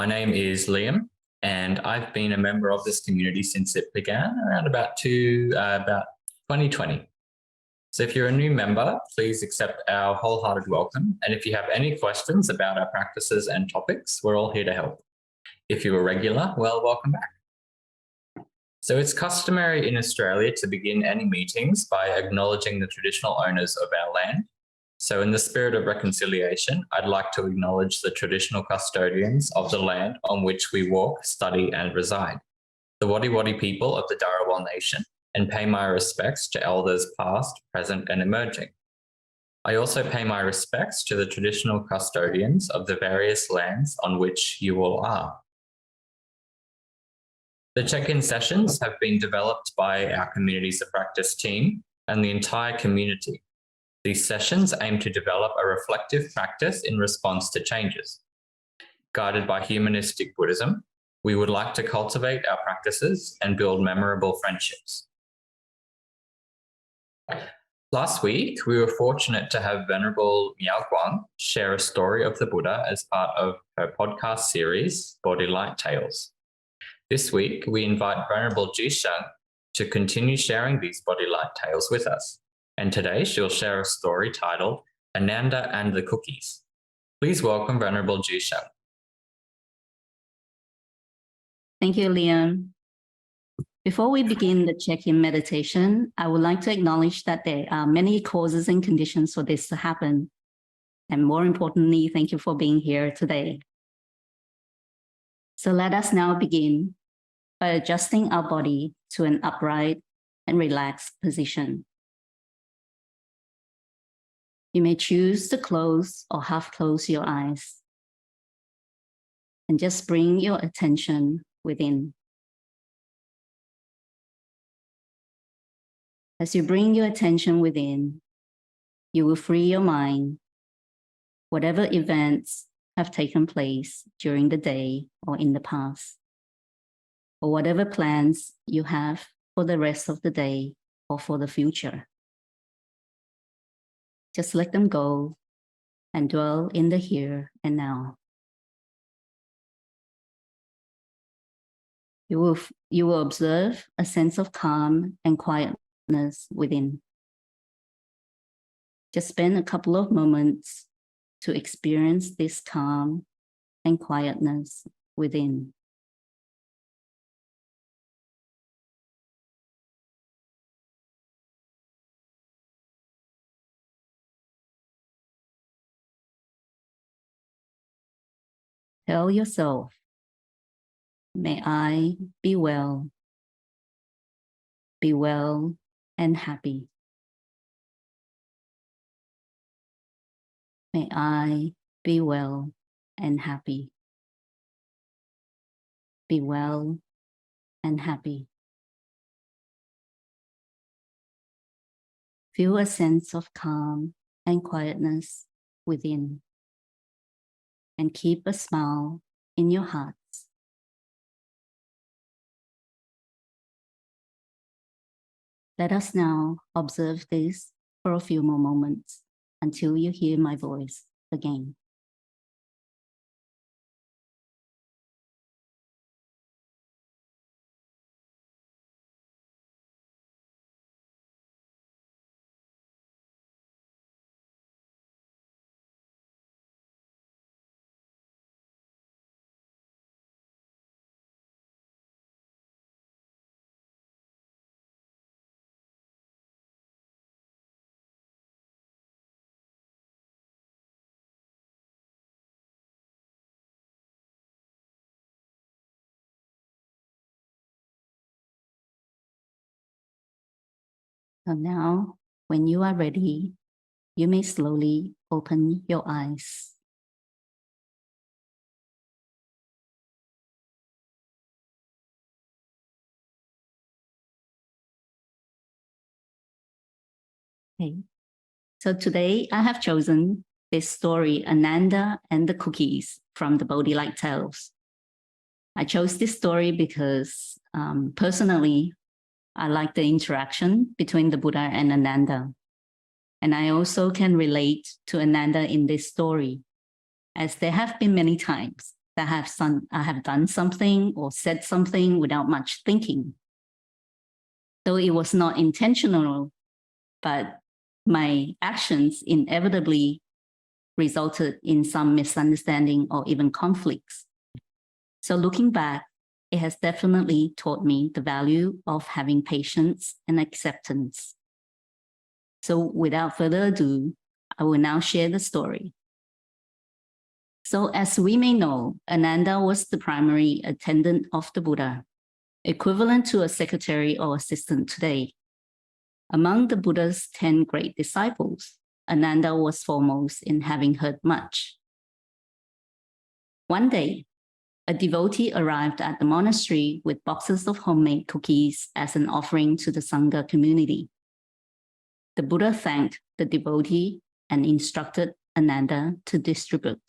name is Liam, and I've been a member of this community since it began around about 2020. So if you're a new member, please accept our wholehearted welcome. And if you have any questions about our practices and topics, we're all here to help. If you're a regular, well, welcome back. So it's customary in Australia to begin any meetings by acknowledging the traditional owners of our land. So in the spirit of reconciliation, I'd like to acknowledge the traditional custodians of the land on which we walk, study, and reside, the Bodhi people of the Dharawal Nation, and pay my respects to elders past, present, and emerging. I also pay my respects to the traditional custodians of the various lands on which you all are. The check-in sessions have been developed by our Communities of Practice team and the entire community. These sessions aim to develop a reflective practice in response to changes. Guided by humanistic Buddhism, we would like to cultivate our practices and build memorable friendships. Last week, we were fortunate to have Venerable Miao Guang share a story of the Buddha as part of her podcast series, Bodhi Light Tales. This week, we invite Venerable Zhi Sheng to continue sharing these Bodhi Light Tales with us. And today she'll share a story titled Ananda and the Cookies. Please welcome Venerable Zhi Sheng. Thank you, Liam. Before we begin the check-in meditation, I would like to acknowledge that there are many causes and conditions for this to happen. And more importantly, thank you for being here today. So let us now begin by adjusting our body to an upright and relaxed position. You may choose to close or half close your eyes and just bring your attention within. As you bring your attention within, you will free your mind, whatever events have taken place during the day or in the past, or whatever plans you have for the rest of the day or for the future. Just let them go and dwell in the here and now. You will observe a sense of calm and quietness within. Just spend a couple of moments to experience this calm and quietness within. Tell yourself, may I be well and happy. May I be well and happy. Be well and happy. Feel a sense of calm and quietness within. And keep a smile in your hearts. Let us now observe this for a few more moments until you hear my voice again. So now, when you are ready, you may slowly open your eyes. Okay. So today I have chosen this story, Ananda and the Cookies, from the Bodhi Light Tales. I chose this story because personally, I like the interaction between the Buddha and Ananda. And I also can relate to Ananda in this story, as there have been many times that I have done something or said something without much thinking. Though it was not intentional, but my actions inevitably resulted in some misunderstanding or even conflicts. So looking back, it has definitely taught me the value of having patience and acceptance. So without further ado, I will now share the story. So as we may know, Ananda was the primary attendant of the Buddha, equivalent to a secretary or assistant today. Among the Buddha's 10 great disciples, Ananda was foremost in having heard much. One day, a devotee arrived at the monastery with boxes of homemade cookies as an offering to the Sangha community. The Buddha thanked the devotee and instructed Ananda to distribute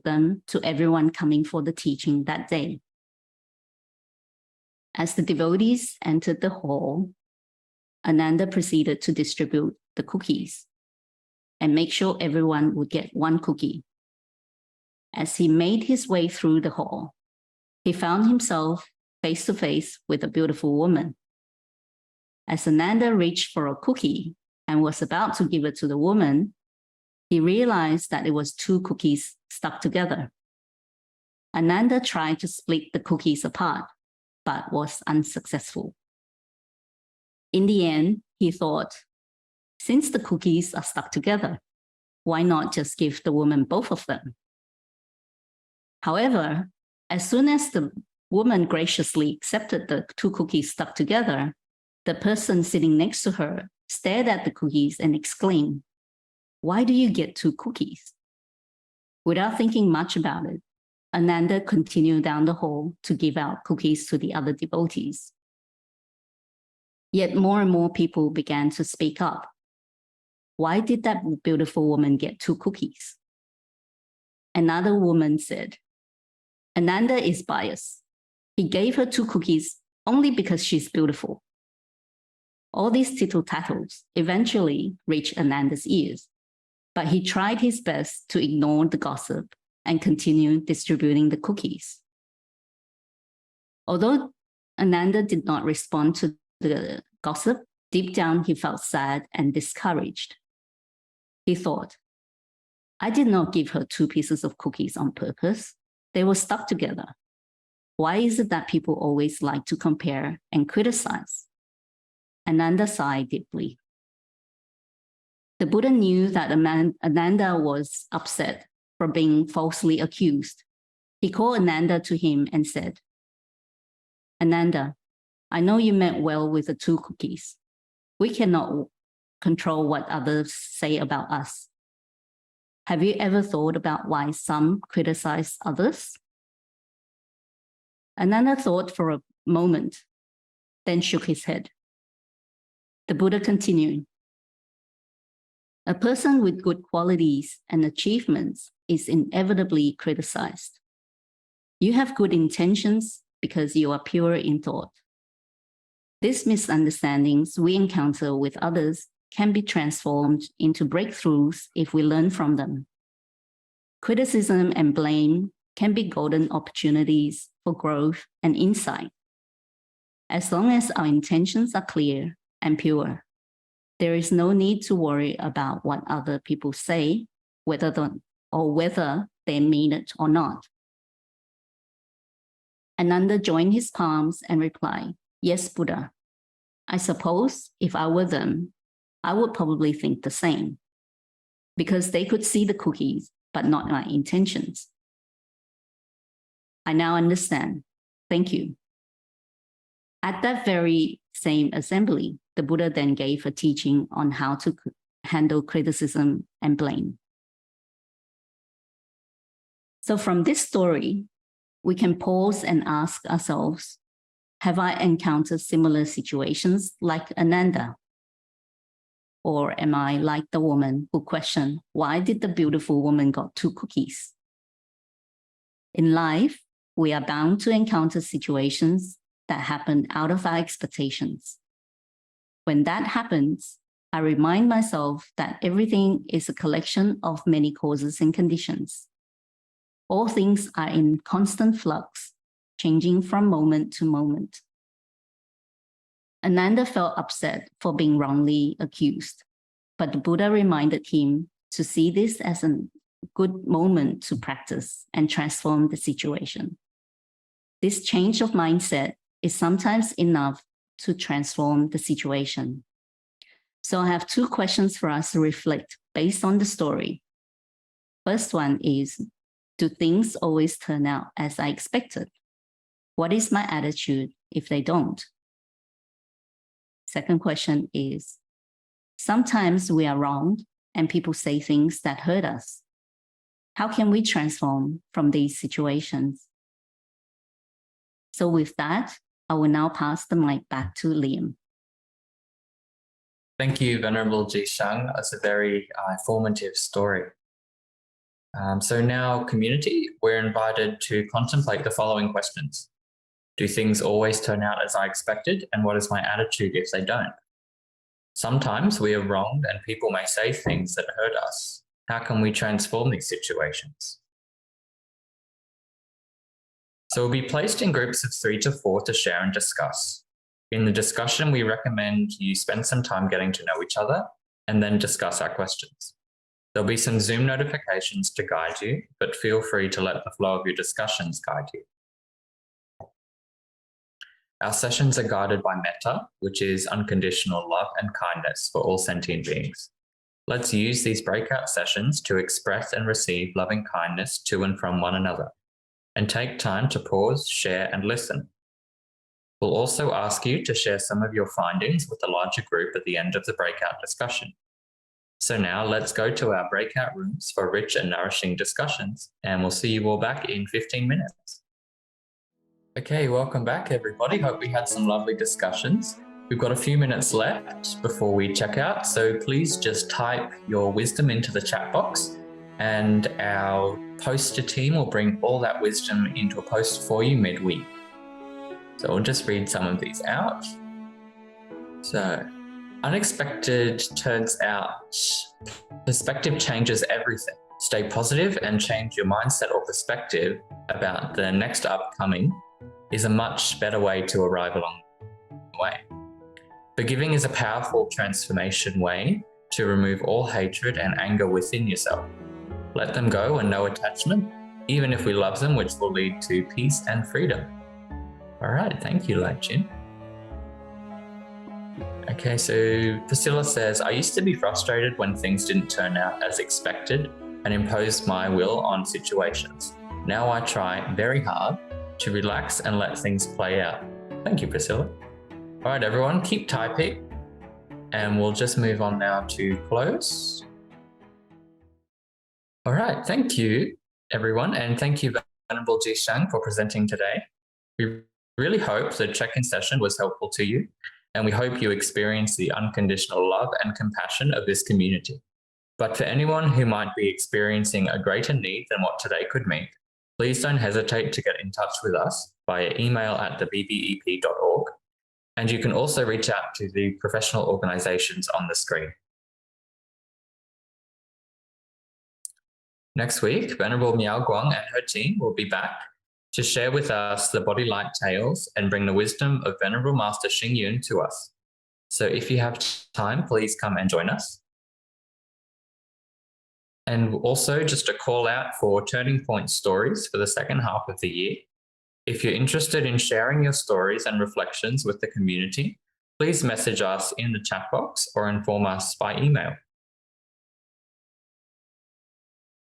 them to everyone coming for the teaching that day. As the devotees entered the hall, Ananda proceeded to distribute the cookies and make sure everyone would get one cookie. As he made his way through the hall, he found himself face to face with a beautiful woman. As Ananda reached for a cookie and was about to give it to the woman, he realized that it was 2 cookies stuck together. Ananda tried to split the cookies apart, but was unsuccessful. In the end, he thought, since the cookies are stuck together, why not just give the woman both of them? However, as soon as the woman graciously accepted the 2 cookies stuck together, the person sitting next to her stared at the cookies and exclaimed, "Why do you get 2 cookies?" Without thinking much about it, Ananda continued down the hall to give out cookies to the other devotees. Yet more and more people began to speak up. Why did that beautiful woman get 2 cookies? Another woman said, Ananda is biased. He gave her 2 cookies only because she's beautiful. All these tittle-tattles eventually reached Ananda's ears, but he tried his best to ignore the gossip and continue distributing the cookies. Although Ananda did not respond to the gossip, deep down he felt sad and discouraged. He thought, I did not give her 2 pieces of cookies on purpose. They were stuck together. Why is it that people always like to compare and criticize? Ananda sighed deeply. The Buddha knew that Ananda was upset for being falsely accused. He called Ananda to him and said, Ananda, I know you meant well with the 2 cookies. We cannot control what others say about us. Have you ever thought about why some criticize others? Ananda thought for a moment, then shook his head. The Buddha continued, a person with good qualities and achievements is inevitably criticized. You have good intentions because you are pure in thought. These misunderstandings we encounter with others can be transformed into breakthroughs if we learn from them. Criticism and blame can be golden opportunities for growth and insight. As long as our intentions are clear and pure, there is no need to worry about what other people say, whether they mean it or not. Ananda joined his palms and replied, yes, Buddha. I suppose if I were them, I would probably think the same, because they could see the cookies, but not my intentions. I now understand. Thank you. At that very same assembly, the Buddha then gave a teaching on how to handle criticism and blame. So from this story, we can pause and ask ourselves, have I encountered similar situations like Ananda? Or am I like the woman who questioned, why did the beautiful woman got 2 cookies? In life, we are bound to encounter situations that happen out of our expectations. When that happens, I remind myself that everything is a collection of many causes and conditions. All things are in constant flux, changing from moment to moment. Ananda felt upset for being wrongly accused, but the Buddha reminded him to see this as a good moment to practice and transform the situation. This change of mindset is sometimes enough to transform the situation. So I have two questions for us to reflect based on the story. First one is, do things always turn out as I expected? What is my attitude if they don't? Second question is, sometimes we are wronged and people say things that hurt us. How can we transform from these situations? So with that, I will now pass the mic back to Liam. Thank you, Venerable Zhi Sheng. That's a very informative story. So now, community, we're invited to contemplate the following questions. Do things always turn out as I expected? And what is my attitude if they don't? Sometimes we are wronged and people may say things that hurt us. How can we transform these situations? So we'll be placed in groups of 3 to 4 to share and discuss. In the discussion, we recommend you spend some time getting to know each other and then discuss our questions. There'll be some Zoom notifications to guide you, but feel free to let the flow of your discussions guide you. Our sessions are guided by metta, which is unconditional love and kindness for all sentient beings. Let's use these breakout sessions to express and receive loving kindness to and from one another, and take time to pause, share, and listen. We'll also ask you to share some of your findings with the larger group at the end of the breakout discussion. So now let's go to our breakout rooms for rich and nourishing discussions, and we'll see you all back in 15 minutes. Okay, welcome back everybody. Hope we had some lovely discussions. We've got a few minutes left before we check out, so please just type your wisdom into the chat box and our poster team will bring all that wisdom into a post for you midweek. So we'll just read some of these out. So, unexpected turns out. Perspective changes everything. Stay positive and change your mindset or perspective about the next upcoming is a much better way to arrive along the way. Forgiving is a powerful transformation way to remove all hatred and anger within yourself. Let them go and no attachment, even if we love them, which will lead to peace and freedom. All right, thank you, Lai-Chin. Okay, so Priscilla says, I used to be frustrated when things didn't turn out as expected and impose my will on situations. Now I try very hard to relax and let things play out. Thank you, Priscilla. All right, everyone, keep typing and we'll just move on now to close. All right, thank you, everyone, and thank you, Venerable Zhi Sheng, for presenting today. We really hope the check-in session was helpful to you, and we hope you experience the unconditional love and compassion of this community. But for anyone who might be experiencing a greater need than what today could meet, please don't hesitate to get in touch with us via email at thebbep.org, and you can also reach out to the professional organizations on the screen. Next week, Venerable Miao Guang and her team will be back to share with us the Bodhi light tales and bring the wisdom of Venerable Master Xing Yun to us. So if you have time, please come and join us. And also just a call out for Turning Point stories for the second half of the year. If you're interested in sharing your stories and reflections with the community, please message us in the chat box or inform us by email.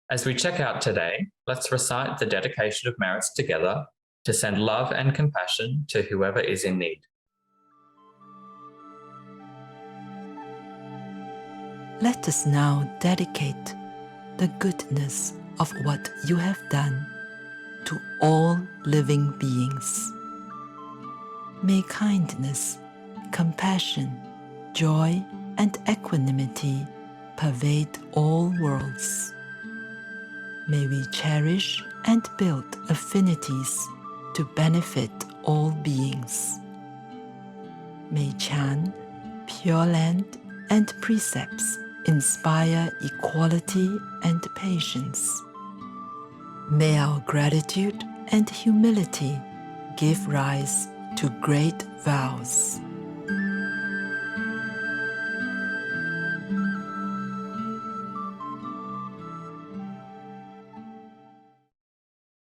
As we check out today, let's recite the dedication of merits together to send love and compassion to whoever is in need. Let us now dedicate the goodness of what you have done to all living beings. May kindness, compassion, joy, and equanimity pervade all worlds. May we cherish and build affinities to benefit all beings. May Chan, Pure Land, and precepts inspire equality and patience. May our gratitude and humility give rise to great vows.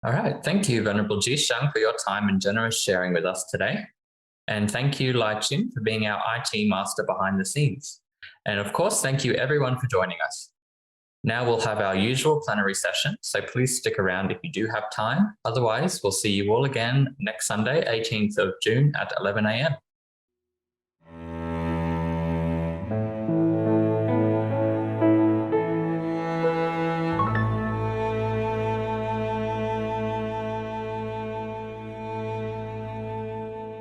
All right. Thank you, Venerable Zhi Sheng, for your time and generous sharing with us today. And thank you, Lai Chin, for being our IT master behind the scenes. And of course, thank you everyone for joining us. Now we'll have our usual plenary session, so please stick around if you do have time. Otherwise, we'll see you all again next Sunday, 18th of June at 11 a.m.